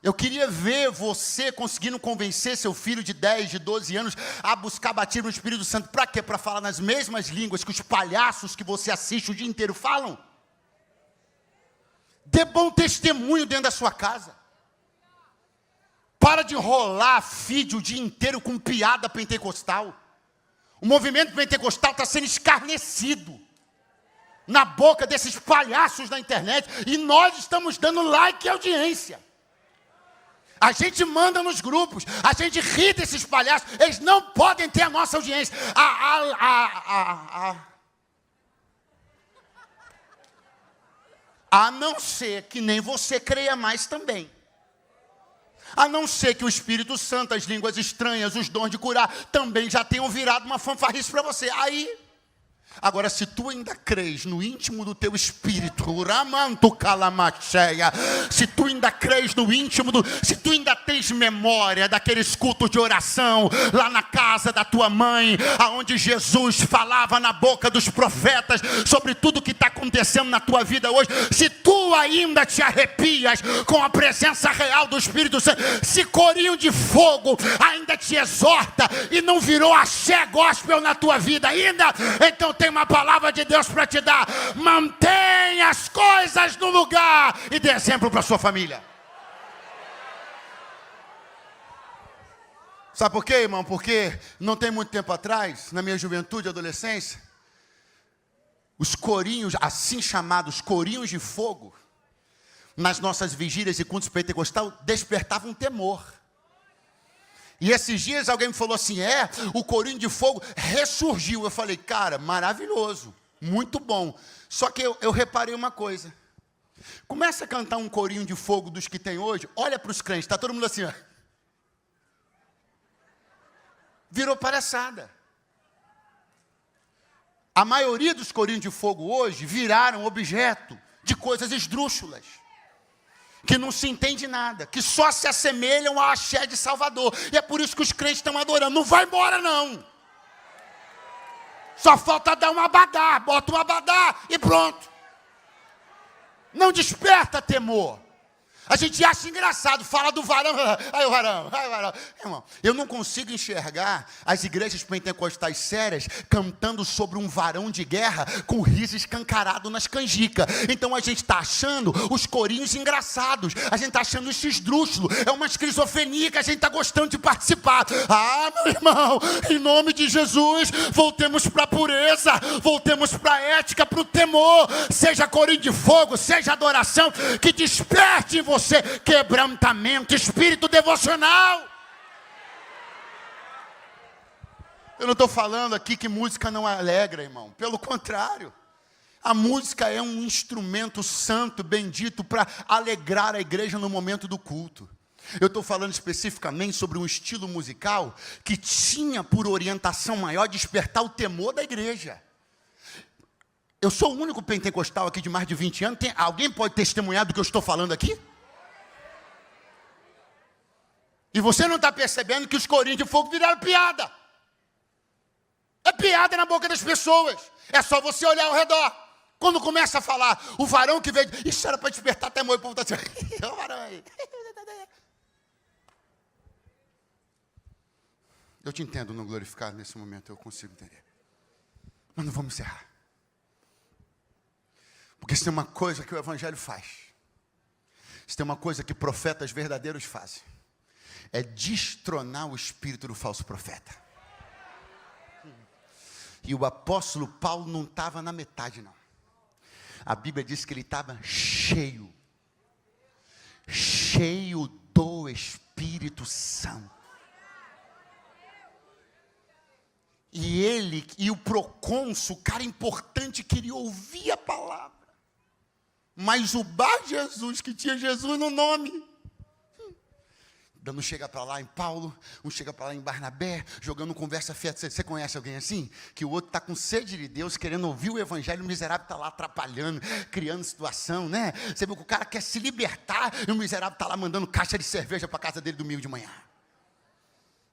Eu queria ver você conseguindo convencer seu filho de 10, de 12 anos a buscar batismo no Espírito Santo. Para quê? Para falar nas mesmas línguas que os palhaços que você assiste o dia inteiro falam. Dê bom testemunho dentro da sua casa. Para de rolar feed o dia inteiro com piada pentecostal. O movimento pentecostal está sendo escarnecido na boca desses palhaços na internet. E nós estamos dando like e audiência. A gente manda nos grupos, a gente ri desses palhaços, eles não podem ter a nossa audiência. A não ser que nem você creia mais também. A não ser que o Espírito Santo, as línguas estranhas, os dons de curar, também já tenham virado uma fanfarrice para você. Agora, se tu ainda crês no íntimo do teu espírito, se tu ainda crês no íntimo se tu ainda tens memória daqueles cultos de oração lá na casa da tua mãe, aonde Jesus falava na boca dos profetas sobre tudo que está acontecendo na tua vida hoje, se tu ainda te arrepias com a presença real do Espírito Santo, se corinho de fogo ainda te exorta e não virou axé gospel na tua vida ainda, então tem uma palavra de Deus para te dar. Mantenha as coisas no lugar e dê exemplo para sua família. Sabe por quê, irmão? Porque não tem muito tempo atrás, na minha juventude e adolescência, os corinhos, assim chamados corinhos de fogo, nas nossas vigílias e cultos pentecostal, despertavam temor. E esses dias alguém me falou assim, o corinho de fogo ressurgiu. Eu falei, cara, maravilhoso, muito bom. Só que eu reparei uma coisa. Começa a cantar um corinho de fogo dos que tem hoje, olha para os crentes, está todo mundo assim, ó. Virou palhaçada. A maioria dos corinhos de fogo hoje viraram objeto de coisas esdrúxulas, que não se entende nada, que só se assemelham ao axé de Salvador. E é por isso que os crentes estão adorando. Não vai embora, não. Só falta dar um abadá. Bota um abadá e pronto. Não desperta temor. A gente acha engraçado, fala do varão, ai o varão. Irmão, eu não consigo enxergar as igrejas pentecostais sérias cantando sobre um varão de guerra com riso escancarado nas canjicas. Então a gente está achando os corinhos engraçados, a gente está achando isso esdrúxulo, é uma esquizofrenia que a gente está gostando de participar. Meu irmão, em nome de Jesus, voltemos para a pureza, voltemos para a ética, para o temor, seja corinho de fogo, seja adoração, que desperte em você quebrantamento, espírito devocional. Eu não estou falando aqui que música não alegra, irmão. Pelo contrário, a música é um instrumento santo, bendito, para alegrar a igreja no momento do culto. Eu estou falando especificamente sobre um estilo musical que tinha por orientação maior despertar o temor da igreja. Eu sou o único pentecostal aqui de mais de 20 anos. Alguém pode testemunhar do que eu estou falando aqui? E você não está percebendo que os corinhos de fogo viraram piada. É piada na boca das pessoas. É só você olhar ao redor. Quando começa a falar, o varão que veio, isso era para despertar temor, e o povo está assim, o varão aí. Eu te entendo no glorificado nesse momento, eu consigo entender. Mas não vamos encerrar. Porque se tem uma coisa que o Evangelho faz, se tem uma coisa que profetas verdadeiros fazem, é destronar o espírito do falso profeta. E o apóstolo Paulo não estava na metade, não. A Bíblia diz que ele estava cheio do Espírito Santo. E ele, e o procônsul, o cara importante, queria ouvir a palavra. Mas o Bar Jesus, que tinha Jesus no nome, um chega para lá em Paulo, um chega para lá em Barnabé, jogando conversa fiada. Você conhece alguém assim? Que o outro está com sede de Deus, querendo ouvir o evangelho, o miserável está lá atrapalhando, criando situação, né? Você viu que o cara quer se libertar, e o miserável está lá mandando caixa de cerveja para a casa dele domingo de manhã.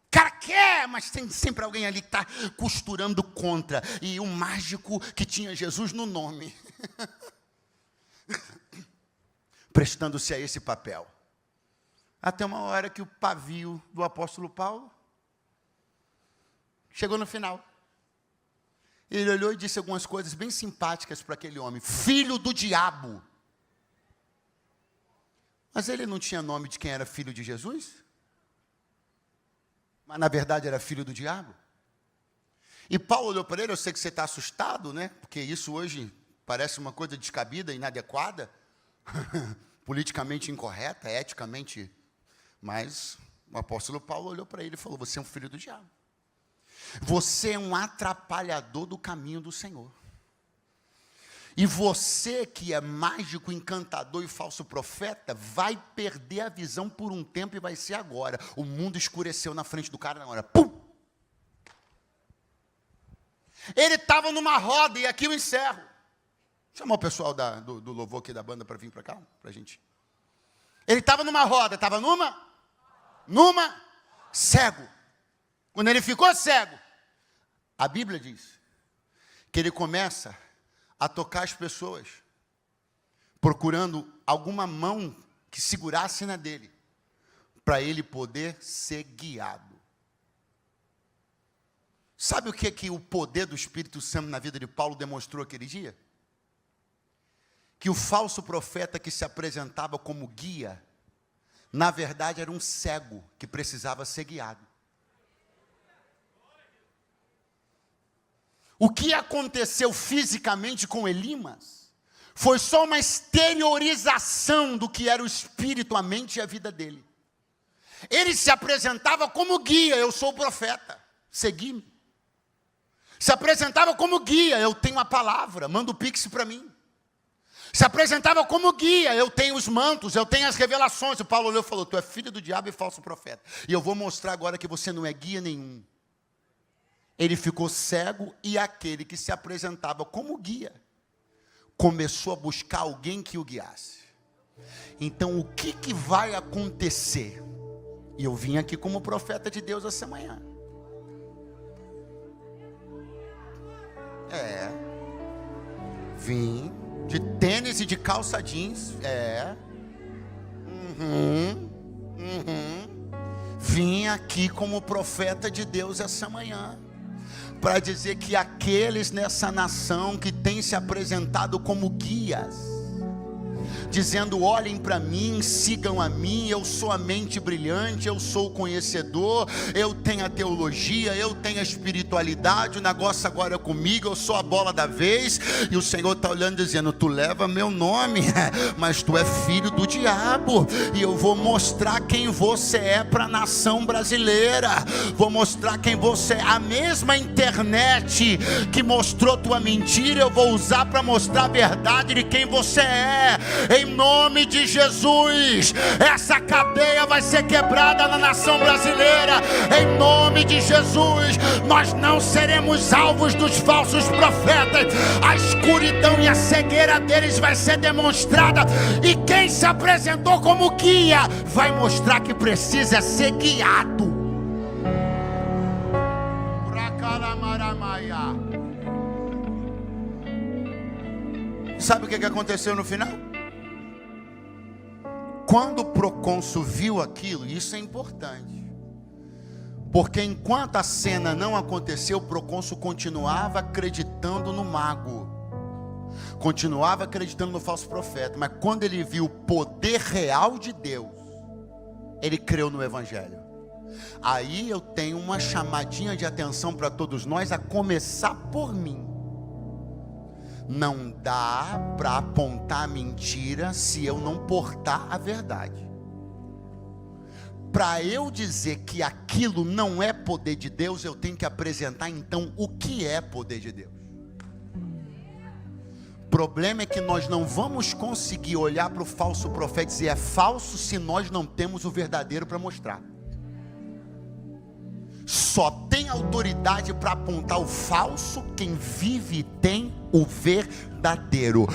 O cara quer, mas tem sempre alguém ali que está costurando contra. E o mágico que tinha Jesus no nome, prestando-se a esse papel. Até uma hora que o pavio do apóstolo Paulo chegou no final. Ele olhou e disse algumas coisas bem simpáticas para aquele homem. Filho do diabo. Mas ele não tinha nome de quem era filho de Jesus? Mas na verdade era filho do diabo? E Paulo olhou para ele, eu sei que você está assustado, né? Porque isso hoje parece uma coisa descabida, inadequada, politicamente incorreta, eticamente. Mas o apóstolo Paulo olhou para ele e falou, você é um filho do diabo. Você é um atrapalhador do caminho do Senhor. E você que é mágico, encantador e falso profeta, vai perder a visão por um tempo e vai ser agora. O mundo escureceu na frente do cara na hora. Pum! Ele estava numa roda, e aqui eu encerro. Chamar o pessoal do louvor aqui da banda para vir para cá, para a gente. Ele estava numa roda, estava numa cego. Quando ele ficou cego, a Bíblia diz que ele começa a tocar as pessoas, procurando alguma mão que segurasse na dele, para ele poder ser guiado. Sabe o que o poder do Espírito Santo na vida de Paulo demonstrou aquele dia? Que o falso profeta que se apresentava como guia, na verdade era um cego que precisava ser guiado. O que aconteceu fisicamente com Elimas foi só uma exteriorização do que era o espírito, a mente e a vida dele. Ele se apresentava como guia, eu sou o profeta, segui-me. Se apresentava como guia, eu tenho a palavra, manda o pix para mim. Se apresentava como guia, eu tenho os mantos, eu tenho as revelações. O Paulo olhou e falou, tu é filho do diabo e falso profeta. E eu vou mostrar agora que você não é guia nenhum. Ele ficou cego e aquele que se apresentava como guia começou a buscar alguém que o guiasse. Então, o que vai acontecer? E eu vim aqui como profeta de Deus essa manhã. Vim de tênis e de calça jeans. Vim aqui como profeta de Deus essa manhã, para dizer que aqueles nessa nação que têm se apresentado como guias, dizendo, olhem para mim, sigam a mim, eu sou a mente brilhante, eu sou o conhecedor, eu tenho a teologia, eu tenho a espiritualidade, o negócio agora é comigo, eu sou a bola da vez, e o Senhor está olhando dizendo, tu leva meu nome, mas tu é filho do diabo, e eu vou mostrar quem você é para a nação brasileira, vou mostrar quem você é. A mesma internet que mostrou tua mentira, eu vou usar para mostrar a verdade de quem você é. Em nome de Jesus, essa cadeia vai ser quebrada na nação brasileira. Em nome de Jesus, nós não seremos alvos dos falsos profetas. A escuridão e a cegueira deles vai ser demonstrada. E quem se apresentou como guia vai mostrar que precisa ser guiado. Sabe o que aconteceu no final? Quando o procônsul viu aquilo, isso é importante, porque enquanto a cena não aconteceu, o procônsul continuava acreditando no mago, continuava acreditando no falso profeta, mas quando ele viu o poder real de Deus, ele creu no evangelho. Aí eu tenho uma chamadinha de atenção para todos nós, a começar por mim. Não dá para apontar a mentira se eu não portar a verdade. Para eu dizer que aquilo não é poder de Deus, eu tenho que apresentar então o que é poder de Deus. O problema é que nós não vamos conseguir olhar para o falso profeta e dizer é falso se nós não temos o verdadeiro para mostrar. Só tem autoridade para apontar o falso quem vive e tem o verdadeiro.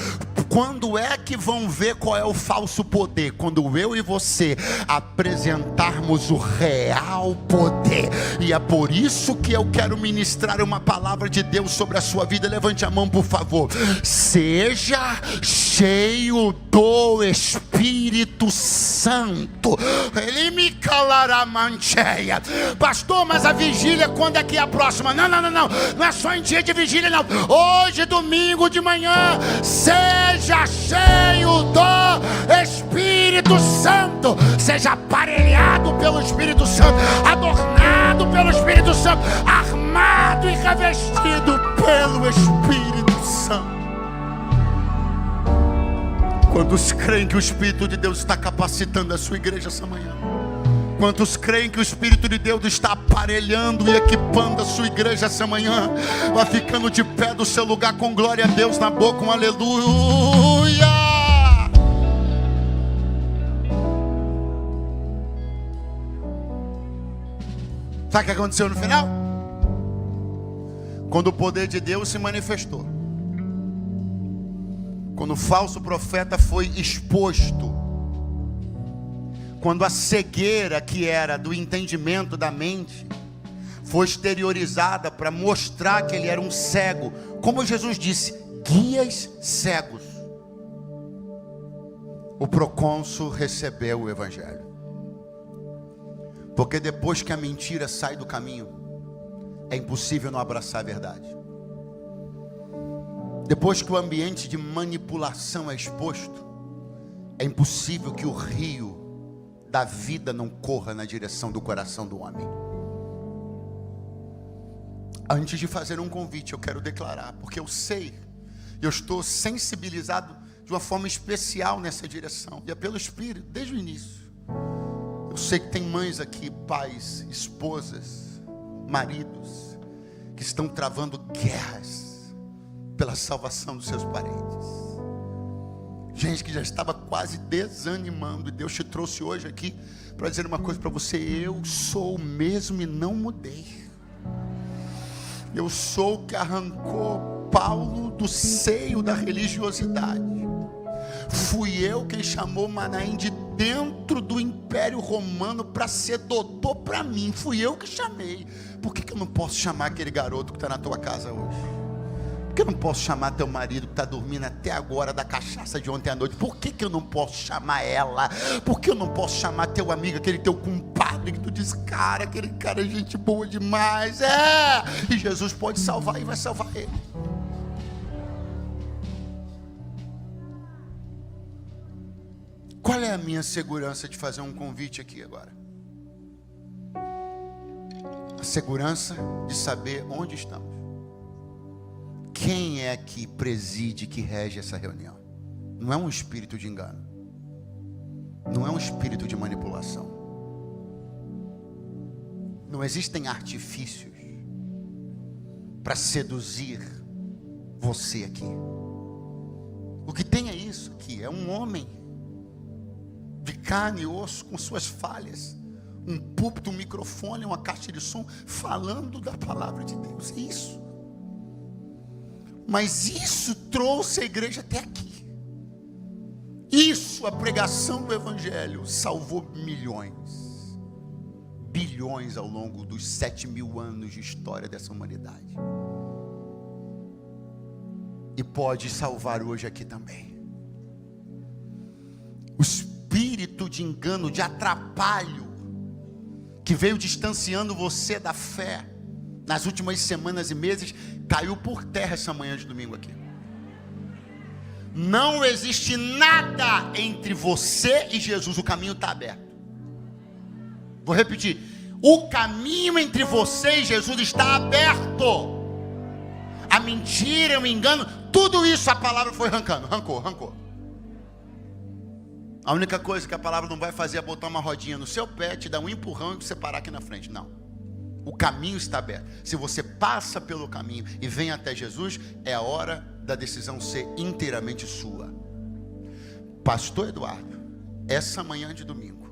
Quando é que vão ver qual é o falso poder? Quando eu e você apresentarmos o real poder. E é por isso que eu quero ministrar uma palavra de Deus sobre a sua vida. Levante a mão, por favor. Seja cheio do Espírito Santo. Ele me calará, mancheia. Pastor, mas a vigília quando é que é a próxima? Não é só em dia de vigília, não. Hoje, domingo de manhã, seja cheio do Espírito Santo. Seja aparelhado pelo Espírito Santo, adornado pelo Espírito Santo, armado e revestido pelo Espírito Santo. Quantos creem que o Espírito de Deus está capacitando a sua igreja essa manhã? Quantos creem que o Espírito de Deus está aparelhando e equipando a sua igreja essa manhã? Vai ficando de pé do seu lugar com glória a Deus na boca, um aleluia. Sabe o que aconteceu no final? Quando o poder de Deus se manifestou, quando o falso profeta foi exposto, quando a cegueira que era do entendimento da mente foi exteriorizada para mostrar que ele era um cego, como Jesus disse, guias cegos, o procônsul recebeu o evangelho. Porque depois que a mentira sai do caminho, é impossível não abraçar a verdade. Depois que o ambiente de manipulação é exposto, é impossível que o rio da vida não corra na direção do coração do homem. Antes de fazer um convite, eu quero declarar, porque eu sei, eu estou sensibilizado de uma forma especial nessa direção, e é pelo Espírito, desde o início. Eu sei que tem mães aqui, pais, esposas, maridos, que estão travando guerras pela salvação dos seus parentes. Gente que já estava quase desanimando, e Deus te trouxe hoje aqui para dizer uma coisa para você: eu sou o mesmo e não mudei. Eu sou o que arrancou Paulo do seio da religiosidade. Fui eu quem chamou Manaém de dentro do Império Romano para ser doutor para mim. Fui eu que chamei. Por que eu não posso chamar aquele garoto que está na tua casa hoje? Por que eu não posso chamar teu marido que está dormindo até agora da cachaça de ontem à noite? Por que eu não posso chamar ela? Por que eu não posso chamar teu amigo, aquele teu compadre que tu diz, cara, aquele cara é gente boa demais. E Jesus pode salvar e vai salvar ele. Qual é a minha segurança de fazer um convite aqui agora? A segurança de saber onde estamos. Quem é que preside, que rege essa reunião? Não é um espírito de engano. Não é um espírito de manipulação. Não existem artifícios para seduzir você aqui. O que tem é isso aqui, é um homem de carne e osso, com suas falhas, um púlpito, um microfone, uma caixa de som, falando da palavra de Deus. É isso. Mas isso trouxe a igreja até aqui. Isso, a pregação do evangelho, salvou milhões, bilhões ao longo dos 7.000 anos de história dessa humanidade. E pode salvar hoje aqui também. O espírito de engano, de atrapalho, que veio distanciando você da fé nas últimas semanas e meses, caiu por terra essa manhã de domingo aqui. Não existe nada entre você e Jesus, o caminho está aberto. Vou repetir, o caminho entre você e Jesus está aberto. A mentira, o engano, tudo isso a palavra foi arrancando, arrancou. A única coisa que a palavra não vai fazer é botar uma rodinha no seu pé, te dar um empurrão e você parar aqui na frente, não. O caminho está aberto. Se você passa pelo caminho e vem até Jesus, é a hora da decisão ser inteiramente sua. Pastor Eduardo, essa manhã de domingo,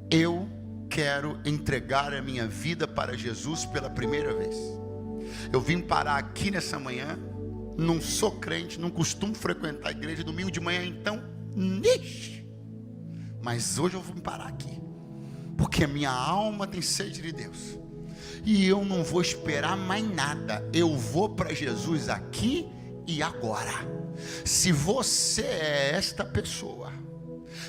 eu quero entregar a minha vida para Jesus pela primeira vez. Eu vim parar aqui nessa manhã não sou crente, não costumo frequentar a igreja domingo de manhã, então, mas hoje eu vou parar aqui, porque a minha alma tem sede de Deus, e eu não vou esperar mais nada, eu vou para Jesus aqui e agora. Se você é esta pessoa,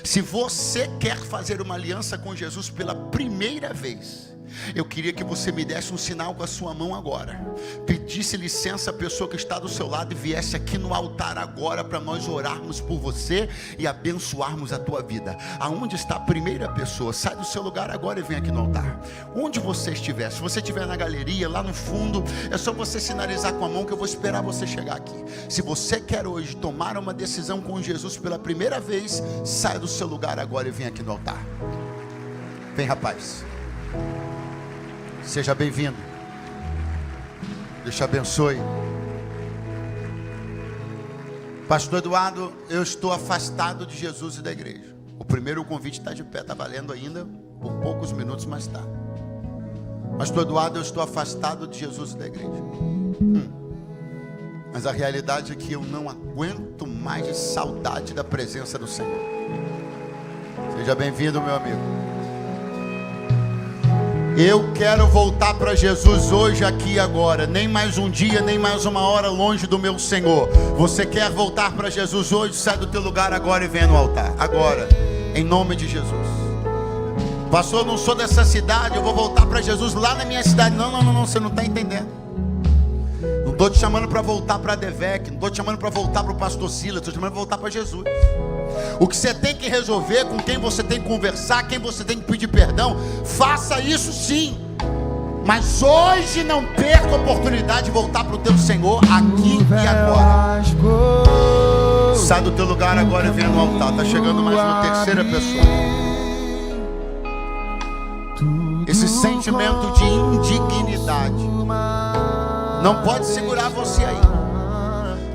se você quer fazer uma aliança com Jesus pela primeira vez, eu queria que você me desse um sinal com a sua mão agora, pedisse licença à pessoa que está do seu lado e viesse aqui no altar agora, para nós orarmos por você e abençoarmos a tua vida. Aonde está a primeira pessoa? Sai do seu lugar agora e vem aqui no altar. Onde você estiver, se você estiver na galeria, lá no fundo, é só você sinalizar com a mão que eu vou esperar você chegar aqui. Se você quer hoje tomar uma decisão com Jesus pela primeira vez, sai do seu lugar agora e vem aqui no altar. Vem, rapaz. Seja bem-vindo. Deus te abençoe. Pastor Eduardo, eu estou afastado de Jesus e da igreja. O primeiro convite está de pé, está valendo ainda por poucos minutos, mas está. Pastor Eduardo, eu estou afastado de Jesus e da igreja. Mas a realidade é que eu não aguento mais de saudade da presença do Senhor. Seja bem-vindo, meu amigo. Eu quero voltar para Jesus hoje, aqui e agora. Nem mais um dia, nem mais uma hora longe do meu Senhor. Você quer voltar para Jesus hoje? Sai do teu lugar agora e venha no altar. Agora, em nome de Jesus. Pastor, eu não sou dessa cidade, eu vou voltar para Jesus lá na minha cidade. Não, você não está entendendo. Não estou te chamando para voltar para a Devec, não estou te chamando para voltar para o pastor Silas, estou te chamando para voltar para Jesus. O que você tem que resolver, com quem você tem que conversar, quem você tem que pedir perdão, faça isso sim. Mas hoje não perca a oportunidade de voltar para o teu Senhor aqui e agora. Sai do teu lugar agora e venha no altar. Está chegando mais uma terceira pessoa. Esse sentimento de indignidade não pode segurar você aí.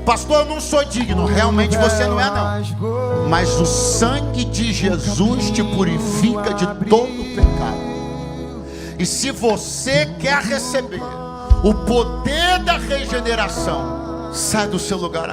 Pastor, eu não sou digno. Realmente você não é, não. Mas o sangue de Jesus te purifica de todo pecado. E se você quer receber o poder da regeneração, sai do seu lugar agora.